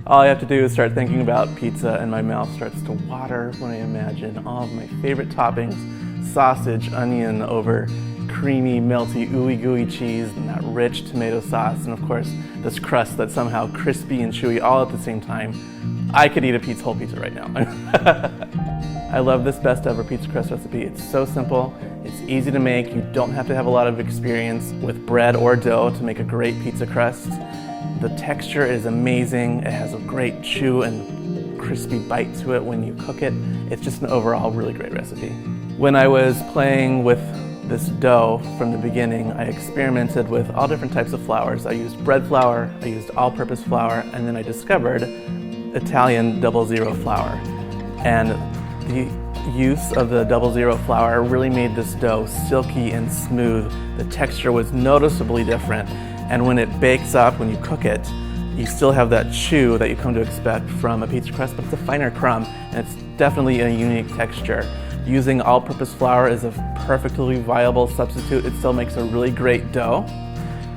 All I have to do is start thinking about pizza and my mouth starts to water when I imagine all of my favorite toppings, sausage, onion over creamy, melty, ooey gooey cheese and that rich tomato sauce, and of course this crust that's somehow crispy and chewy all at the same time. I could eat a whole pizza right now. I love this best ever pizza crust recipe. It's so simple, it's easy to make, you don't have to have a lot of experience with bread or dough to make a great pizza crust. The texture is amazing, it has a great chew and crispy bite to it when you cook it. It's just an overall really great recipe. When I was playing with this dough from the beginning, I experimented with all different types of flours. I used bread flour, I used all-purpose flour, and then I discovered Italian 00 flour. And the use of the 00 flour really made this dough silky and smooth. The texture was noticeably different. And when it bakes up, when you cook it, you still have that chew that you come to expect from a pizza crust, but it's a finer crumb, and it's definitely a unique texture. Using all-purpose flour is a perfectly viable substitute. It still makes a really great dough.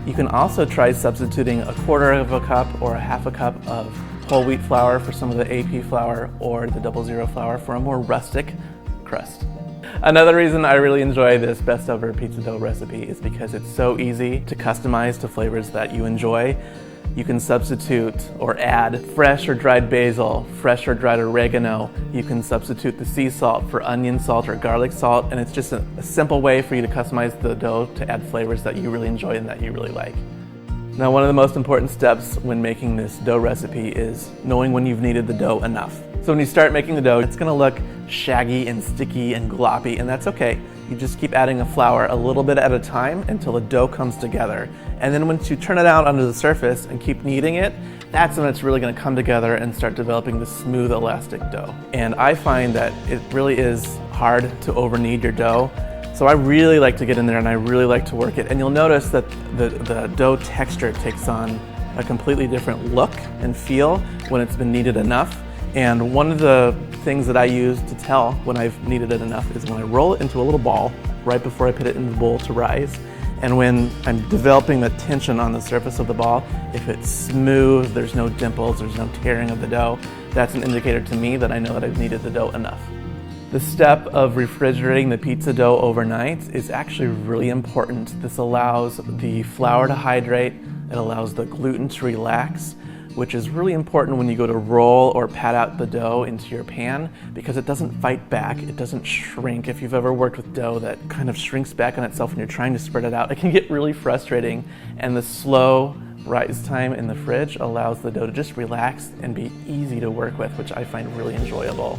You can also try substituting 1/4 cup or 1/2 cup of whole wheat flour for some of the AP flour or the 00 flour for a more rustic crust. Another reason I really enjoy this best ever pizza dough recipe is because it's so easy to customize to flavors that you enjoy. You can substitute or add fresh or dried basil, fresh or dried oregano. You can substitute the sea salt for onion salt or garlic salt, and it's just a simple way for you to customize the dough to add flavors that you really enjoy and that you really like. Now, one of the most important steps when making this dough recipe is knowing when you've kneaded the dough enough. So when you start making the dough, it's gonna look shaggy and sticky and gloppy, and that's okay. You just keep adding the flour a little bit at a time until the dough comes together. And then once you turn it out onto the surface and keep kneading it, that's when it's really gonna come together and start developing this smooth, elastic dough. And I find that it really is hard to over-knead your dough. So I really like to get in there and I really like to work it. And you'll notice that the dough texture takes on a completely different look and feel when it's been kneaded enough. And one of the things that I use to tell when I've kneaded it enough is when I roll it into a little ball right before I put it in the bowl to rise. And when I'm developing the tension on the surface of the ball, if it's smooth, there's no dimples, there's no tearing of the dough, that's an indicator to me that I know that I've kneaded the dough enough. The step of refrigerating the pizza dough overnight is actually really important. This allows the flour to hydrate, it allows the gluten to relax, which is really important when you go to roll or pat out the dough into your pan because it doesn't fight back, it doesn't shrink. If you've ever worked with dough that kind of shrinks back on itself when you're trying to spread it out, it can get really frustrating, and the slow rise time in the fridge allows the dough to just relax and be easy to work with, which I find really enjoyable.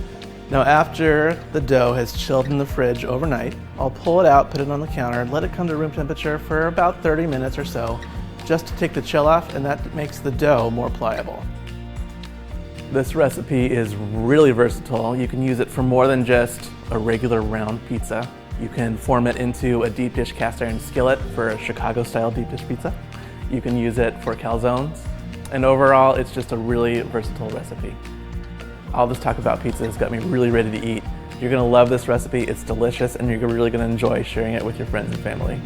Now after the dough has chilled in the fridge overnight, I'll pull it out, put it on the counter, let it come to room temperature for about 30 minutes or so, just to take the chill off, and that makes the dough more pliable. This recipe is really versatile. You can use it for more than just a regular round pizza. You can form it into a deep dish cast iron skillet for a Chicago style deep dish pizza. You can use it for calzones, and overall it's just a really versatile recipe. All this talk about pizza has got me really ready to eat. You're gonna love this recipe, it's delicious, and you're really gonna enjoy sharing it with your friends and family.